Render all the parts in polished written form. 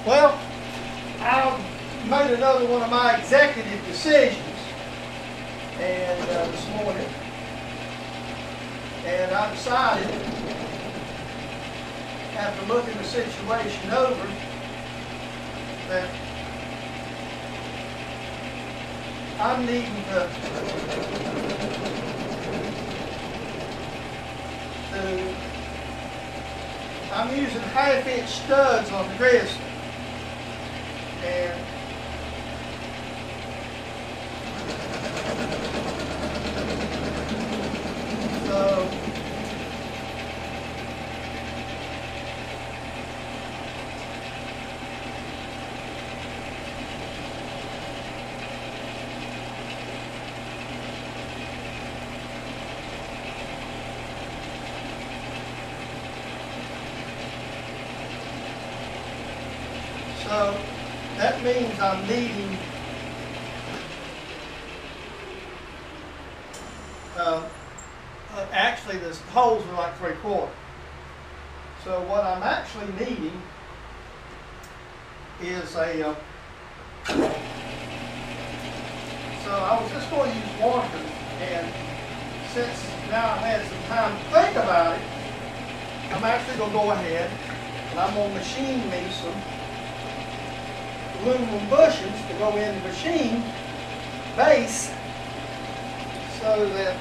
Well, I made another one of my executive decisions and this morning, and I decided, after looking the situation over, that I'm needing to I'm using half-inch studs on the Grizzly, and so So that means I'm needing actually the holes are like 3/4. So what I'm actually needing is a so I was just going to use washers, and since now I've had some time to think about it, I'm actually going to go ahead and I'm going to machine me some aluminum bushings to go in the machine base, so that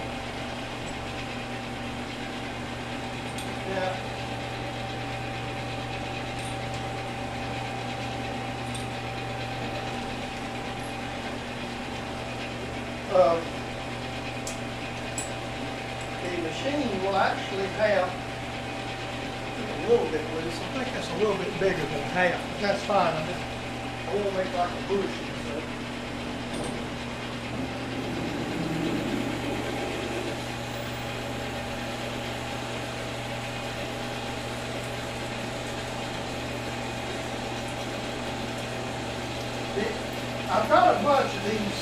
the machine will actually have a little bit loose. I think that's a little bit bigger than half, but that's fine. I won't make like a bush. I've got a bunch of these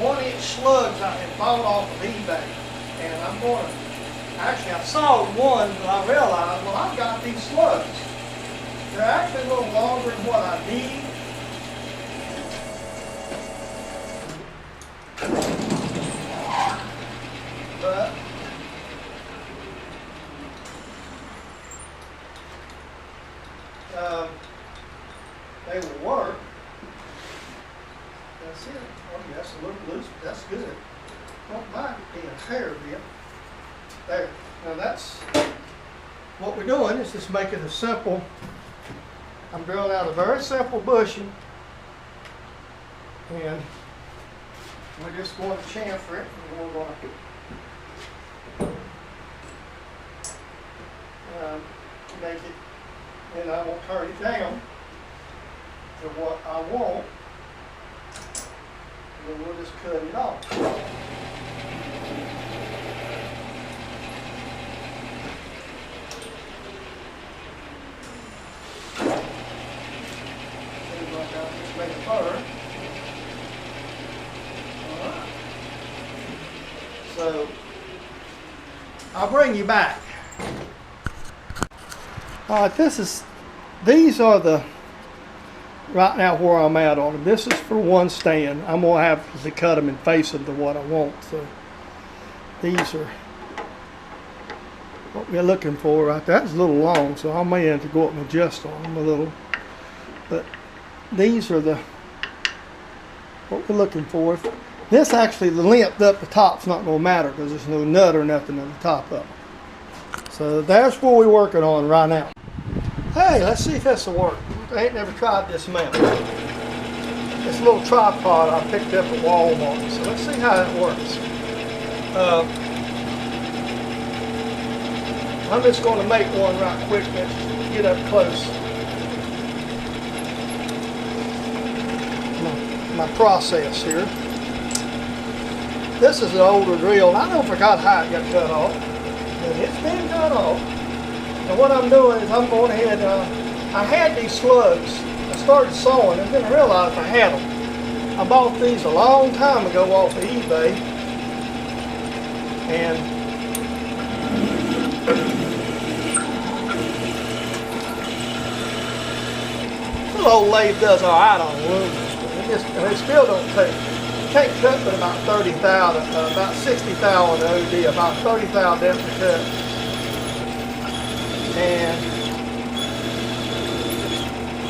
1-inch slugs I had bought off of eBay, and I'm going to, actually I saw one, but I realized, well, I've got these slugs. They're actually a little longer than what I need. But they will work. That's it. Oh, that's a little loose, but that's good. Don't mind it being a hair bit. There. Now that's what we're doing, is just making a simple, I'm drilling out a very simple bushing, and we're just going to chamfer it, and we're going to make it, and I will turn it down to what I want, and then we'll just cut it off. So I'll bring you back. These are the, right now where I'm at on them. This is for one stand. I'm going to have to cut them and face them to what I want. So these are what we're looking for right there. That's a little long, so I may have to go up and adjust on them a little. But these are what we're looking for. This actually, the length up the top's not going to matter because there's no nut or nothing on the top of it. So that's what we're working on right now. Hey, let's see if this will work. I ain't never tried this mount. This little tripod I picked up at Walmart. So let's see how it works. I'm just going to make one right quick. Let's get up close. My process here. This is an older drill. I don't forgot how it got cut off, but it's been cut off. And what I'm doing is I'm going ahead. I had these slugs. I started sawing and then I realized I had them. I bought these a long time ago off of eBay, and little old lathe does all right on aluminum, and it still don't take. You can't cut but about 30 thou, about 60 thou on the OD, about 30 thou depth to cut. And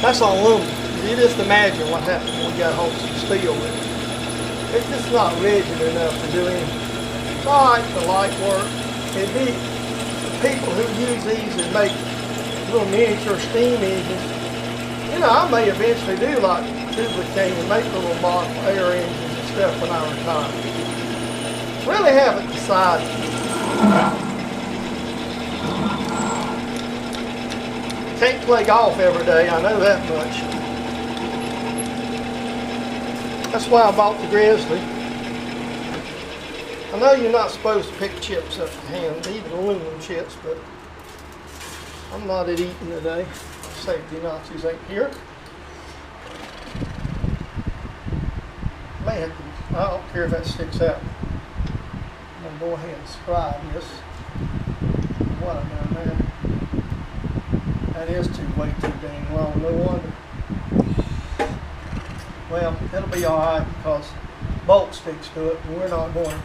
that's on aluminum. You just imagine what happens when you got to hold some steel with it. It's just not rigid enough to do anything. It's alright for light work. It'd be people who use these and make little miniature steam engines. You know, I may eventually do like Grizzly came and make little model air engines and stuff when I retire. Really haven't decided. Can't play golf every day, I know that much. That's why I bought the Grizzly. I know you're not supposed to pick chips up to hand, even aluminum chips, but I'm not at eating today. Safety Nazis ain't here. Man, I don't care if that sticks out. I'm gonna go ahead and scribe this. What I've done there. That is way too dang long, no wonder. Well, it'll be alright because bolt sticks to it and we're not going.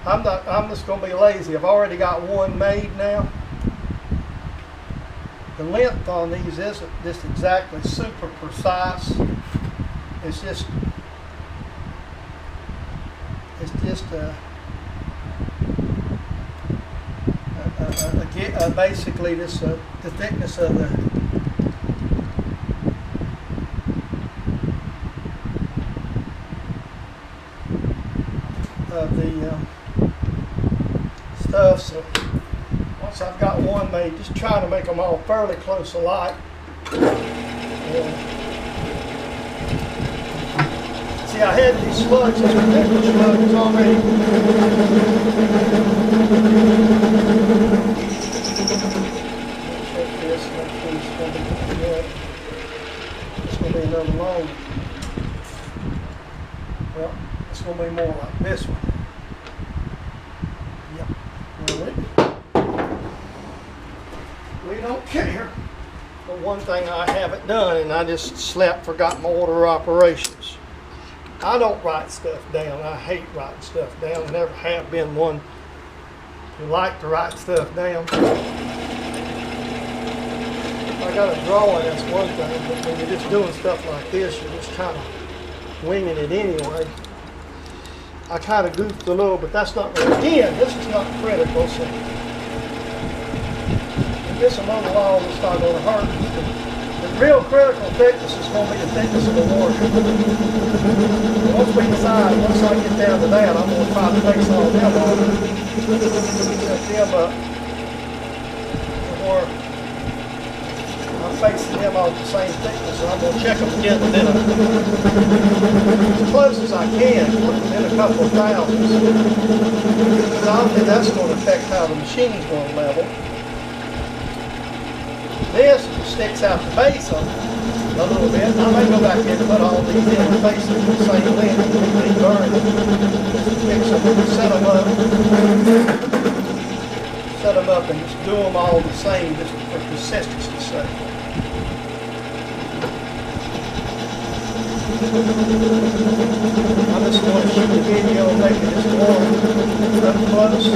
I'm just gonna be lazy. I've already got one made now. The length on these isn't just exactly super precise. It's just basically this the thickness of the stuff. So once I've got one made, just trying to make them all fairly close alike. See, I had these slugs, this particular slug is already. Check this, make sure it's going to be good. It's going to be another long one. Well, it's going to be more like this one. Yep. We don't care. But one thing I haven't done, and I just forgot my order of operations. I don't write stuff down. I hate writing stuff down. I never have been one who like to write stuff down. If I got a drawing, that's one thing, but when you're just doing stuff like this, you're just kind of winging it anyway. I kind of goofed a little, but that's not really, again, this is not critical, so if this another long, it's not going to hurt. The real critical thickness is going to be the thickness of the washer. Once we decide, once I get down to that, I'm going to try to face all them off. Set them up. Or I'm facing them all the same thickness, so I'm going to check them again within as close as I can, within a couple of thousandths. Because obviously that's going to affect how the machine's going to level. This sticks out the base of it a little bit. I may go back in and put all these in the faces the same length and they burn. Fix them, set them up and just do them all the same just for consistency's sake. I'm just going to shoot the video and make it just more up close.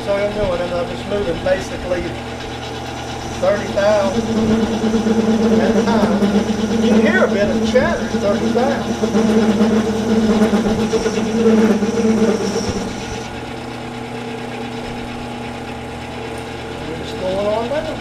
So I'm doing, and I'm just moving basically 30,000 at a time. You can hear a bit of chatter at 30,000. We're just going on down.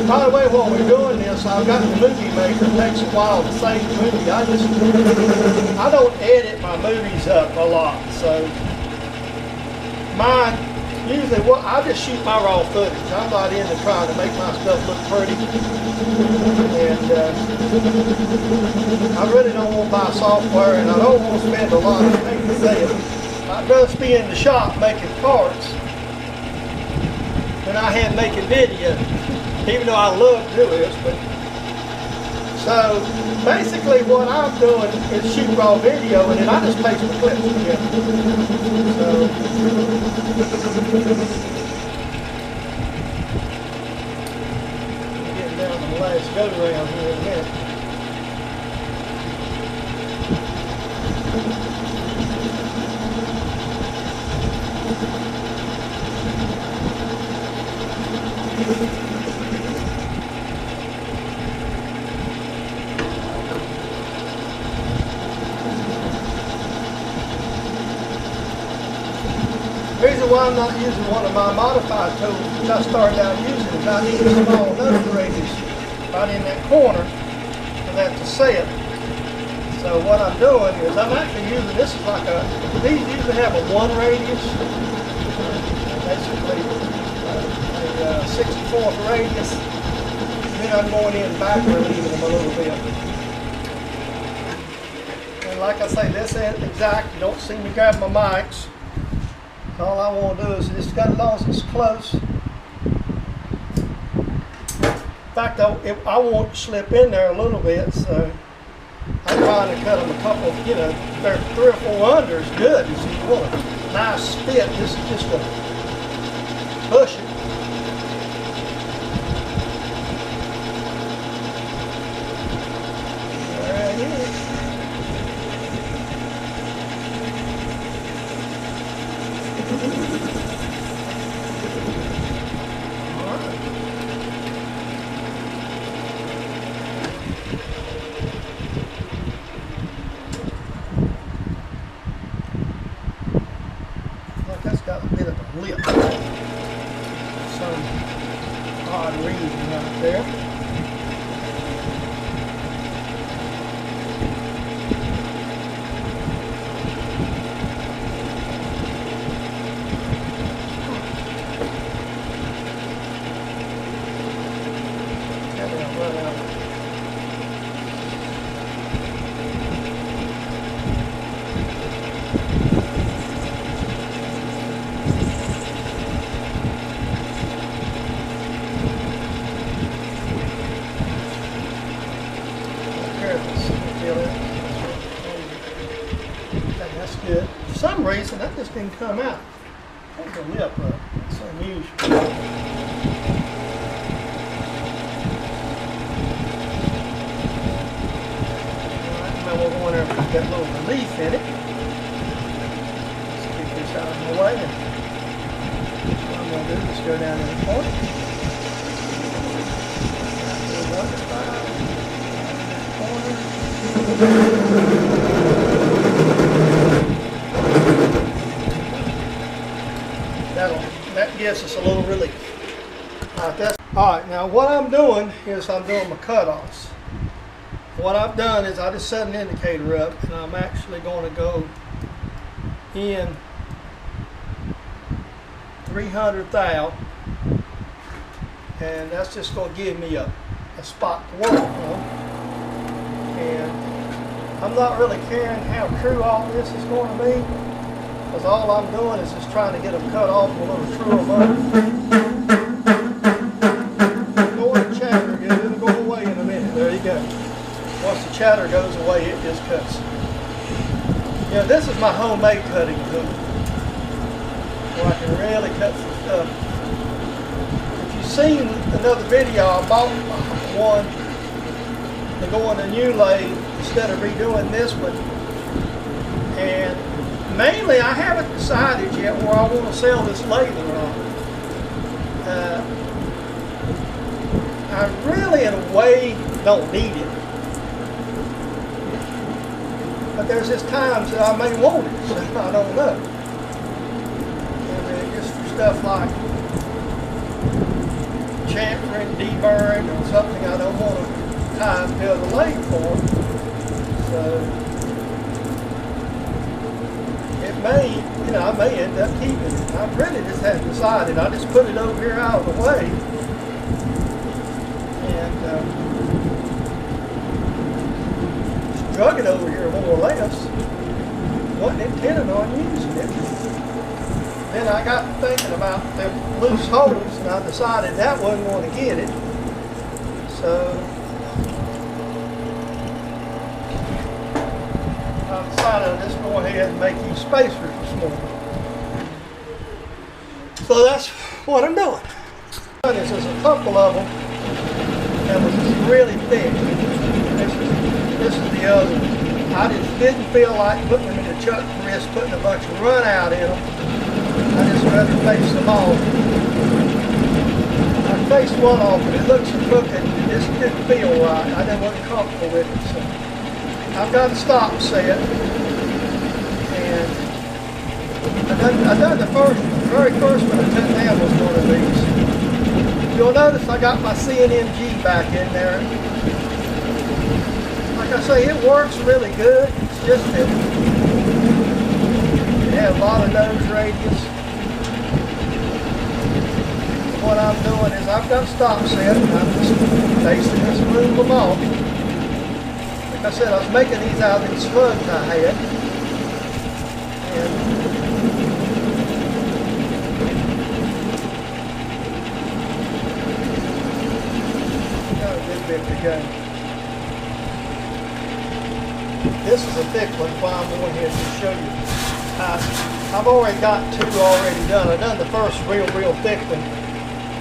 By the way, while we're doing this, I've got the movie maker. It takes a while to save the movie. I don't edit my movies up a lot, so mine, usually what I just shoot my raw footage. I'm not into trying to make my stuff look pretty, and I really don't want to buy software, and I don't want to spend a lot of money to say it. I'd rather be in the shop making parts than I had making video, even though I love to do this. But so basically what I'm doing is shoot raw video, and then I just paste the clips together. So I'm getting down to the last go around here in a minute. The reason why I'm not using one of my modified tools, which I started out using, is I need a small nose radius right in that corner for that to set. So what I'm doing is I'm actually using, this is like a, these usually have a 1 radius, basically a 64th radius. Then I'm going in backward, leaving them a little bit. And like I say, this ain't exact. You don't see me grab my mics. All I want to do is just got as long as it's close. In fact, I want to slip in there a little bit, so I'm trying to cut them a couple, you know, they're 3 or 4 under is good. You see, you want a nice fit. This is just a bushing. There it is. That's got a bit of a lip. Some odd reason right there. That's good. For some reason, that just didn't come out. Hold the lip up. It's unusual. Alright, now we'll go in there and put that little relief in it. Let's get this out of the way. And what I'm going to do is just go down in the corner. That gives us a little relief. Alright, now what I'm doing is I'm doing my cutoffs. What I've done is I just set an indicator up, and I'm actually going to go in 300 thou, and that's just going to give me a spot to work on. And I'm not really caring how true all this is going to be, because all I'm doing is just trying to get them cut off a little true amount. Go and chatter again, it'll go away in a minute. There you go. Once the chatter goes away, it just cuts. Yeah, this is my homemade cutting tool, where I can really cut some stuff. If you've seen another video, I bought one to go on a new lathe instead of redoing this one. And mainly, I haven't decided yet where I want to sell this lathe or not. I really, in a way, don't need it. But there's just times that I may want it, so I don't know. And just for stuff like chamfering, deburring, or something I don't want to tie to the lathe for. So it I may end up keeping it. I really just hadn't decided. I just put it over here out of the way. And drug it over here more or less. Wasn't intending on using it. Then I got thinking about the loose holes, and I decided that wasn't going to get it. So I decided I'd just go ahead and make these spacers this morning. So that's what I'm doing. There's a couple of them that was just really thick. This is the other one. I just didn't feel like putting them in the chuck wrist, putting a bunch of run out in them. I just rather face them off. I faced one off, but it looks crooked. It just didn't feel right. I didn't wasn't comfortable with it. So I've got a stop set, and I done the very first one I took down was one of these. You'll notice I got my CNMG back in there. Like I say, it works really good. It's just that it has a lot of nose radius. What I'm doing is I've got a stop set, and I'm just basically just move them off. Like I said, I was making these out of these slugs I had. And got a good bit to go. This is a thick one, so I'm going ahead and show you. I've already got two already done. I've done the first real thick one,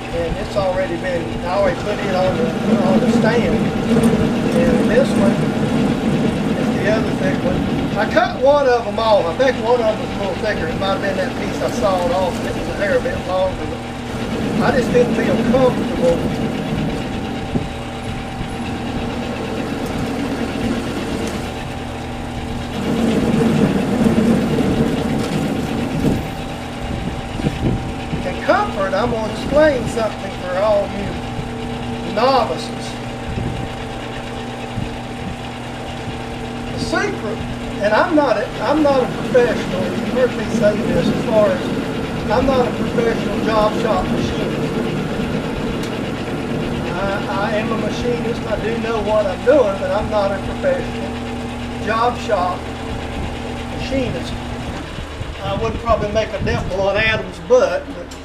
and it's already been, I already put it on the stand. And this one is the other thick one. I cut one of them off. I think one of them was a little thicker. It might have been that piece I sawed off, and it was a hair bit longer. But I just didn't feel comfortable. I'm going to explain something for all you novices. The secret, and I'm not a professional, you've heard me say this as far as, I'm not a professional job shop machinist. I am a machinist, I do know what I'm doing, but I'm not a professional job shop machinist. I wouldn't probably make a dimple on Adam's butt, but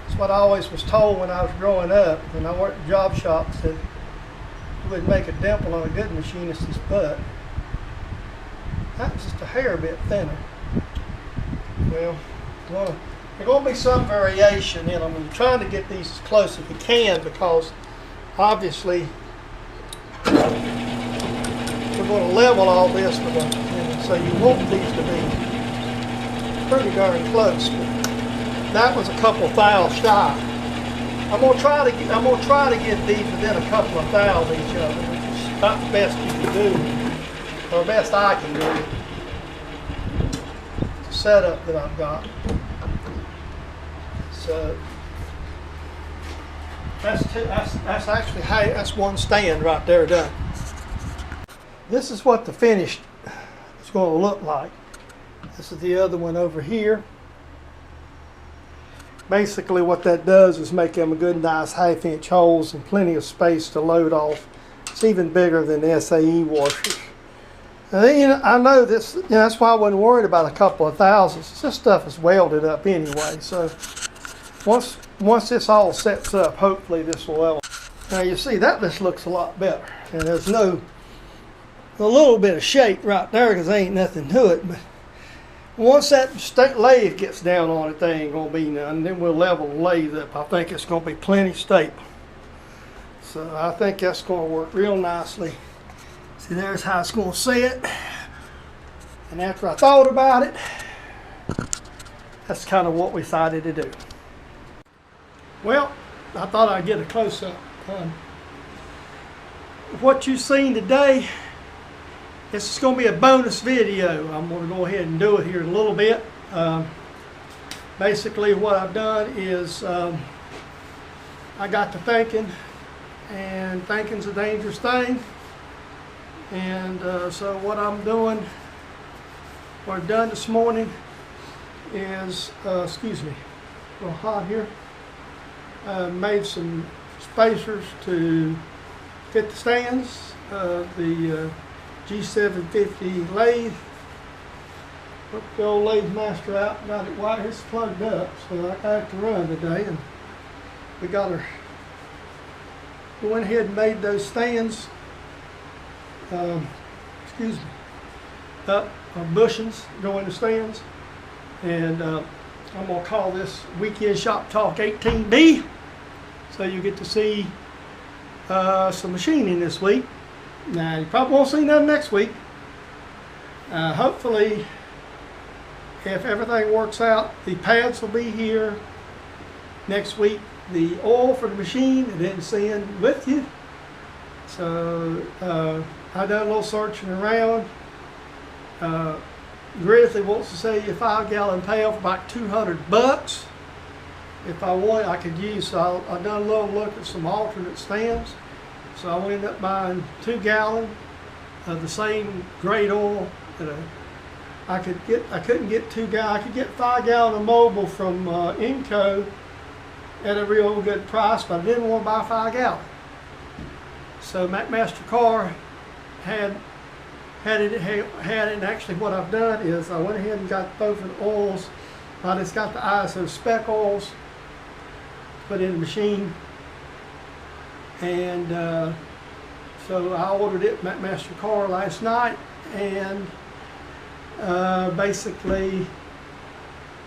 that's what I always was told when I was growing up. When I worked in job shops, that you wouldn't make a dimple on a good machinist's butt. That was just a hair bit thinner. Well, there's going to be some variation in them. I'm trying to get these as close as we can because obviously we're going to level all this with them. So you want these to be pretty darn close. But that was a couple thou shy. I'm gonna try to get these within a couple of thou of each other, which is about the best you can do, or the best I can do. The setup that I've got. So that's one stand right there done. This is what the finished is going to look like. This is the other one over here. Basically what that does is make them a good nice half-inch holes and plenty of space to load off. It's even bigger than the SAE washers. And then, I know this, that's why I wasn't worried about a couple of thousands. This stuff is welded up anyway, so once this all sets up, hopefully this will level. Now you see that this looks a lot better, and there's a little bit of shape right there because there ain't nothing to it, but once that lathe gets down on it, there ain't going to be none. Then we'll level the lathe up. I think it's going to be plenty stable. So I think that's going to work real nicely. See, there's how it's going to sit. And after I thought about it, that's kind of what we decided to do. Well, I thought I'd get a close-up. What you've seen today, this is going to be a bonus video. I'm going to go ahead and do it here in a little bit. Basically what I've done is I got to thinking, and thinking's a dangerous thing. And so what I'm doing what I've done this morning is, excuse me, a little hot here. Made some spacers to fit the stands of the G750 lathe. Took the old Lathmaster out, got it wired. It's plugged up, so I have to run today. And we got her. We went ahead and made those stands. Excuse me. Up bushings go in the stands, and I'm gonna call this Weekend Shop Talk 18B. So you get to see some machining this week. Now you probably won't see none next week. Hopefully, if everything works out, the pads will be here next week. The oil for the machine I didn't send with you, so I done a little searching around. Grizzly wants to sell you a 5-gallon pail for about $200. If I want, I could use. So I done a little look at some alternate stands. So I ended up buying 2-gallon of the same grade oil that I couldn't get 2-gallon. I could get 5-gallon of mobile from Inco at a real good price, but I didn't want to buy 5-gallon. So Lathmaster car had it, and actually what I've done is I went ahead and got both of the oils. I just got the ISO spec oils, put in the machine, and so I ordered it at Lathmaster car last night, and basically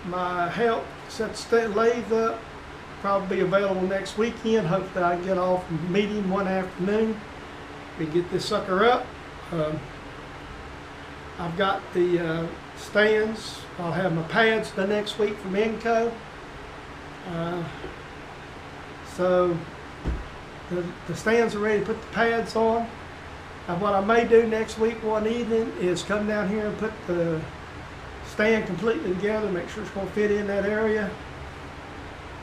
my help set the lathe up. Probably be available next weekend. Hopefully I can get off from the meeting one afternoon. We get this sucker up. I've got the stands. I'll have my pads the next week from Inco. So the stands are ready to put the pads on. What I may do next week one evening is come down here and put the stand completely together, make sure it's going to fit in that area,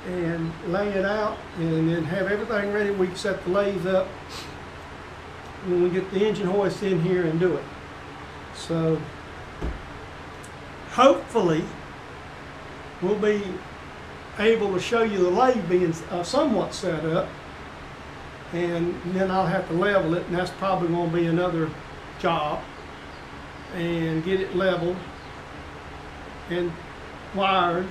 and lay it out, and then have everything ready. We can set the lathe up when we get the engine hoist in here and do it. So hopefully we'll be able to show you the lathe being somewhat set up, and then I'll have to level it, and that's probably going to be another job, and get it leveled and wired,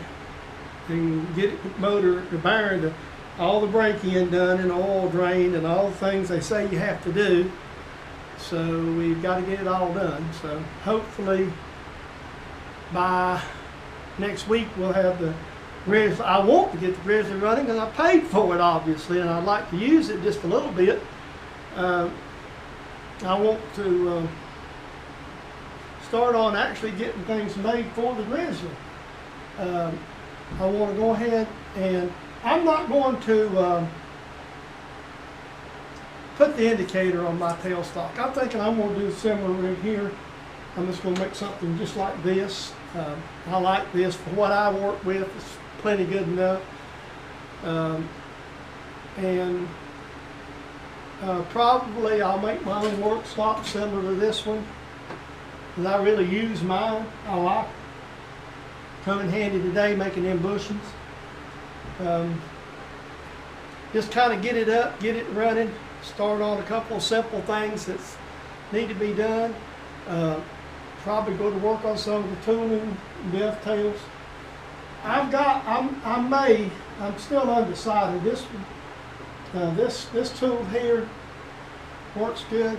and get it motor, the bearing, all the break-in done, and the oil drained, and all the things they say you have to do. So we've got to get it all done. So hopefully by next week we'll have the Grizzly. I want to get the Grizzly running because I paid for it, obviously, and I'd like to use it just a little bit. I want to start on actually getting things made for the Grizzly. I want to go ahead, and I'm not going to put the indicator on my tailstock. I'm thinking I'm going to do similar right here. I'm just going to make something just like this. I like this for what I work with. It's plenty good enough. And probably I'll make my own work stop similar to this one, because I really use mine. I like it. Come in handy today making them bushings. Just kind of get it up, get it running, start on a couple of simple things that need to be done. Probably go to work on some of the tooling, dovetails. I'm still undecided. This tool here works good.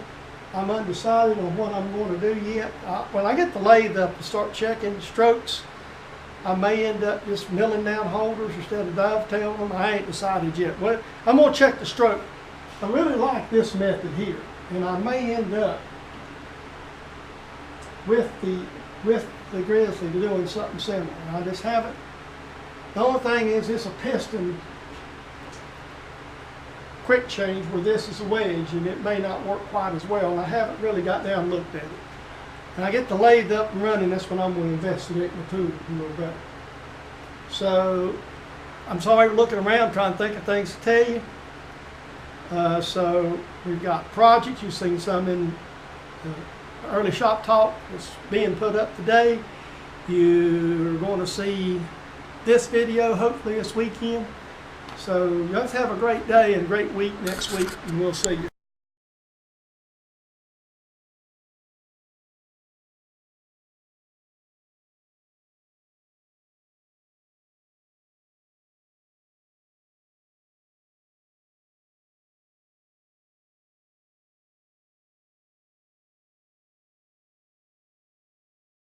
I'm undecided on what I'm going to do yet. When I get the lathe up and start checking strokes, I may end up just milling down holders instead of dovetailing them. I ain't decided yet. Well, I'm going to check the stroke. I really like this method here, and I may end up with the Grizzly doing something similar. I just haven't. The only thing is, it's a piston quick change where this is a wedge, and it may not work quite as well. And I haven't really got down and looked at it. And I get the lathe up and running, that's when I'm going to investigate my tool a little better. So I'm sorry for looking around trying to think of things to tell you. So we've got projects. You've seen some in early shop talk is being put up today. You're going to see this video hopefully this weekend. So let's have a great day and great week next week, and we'll see you.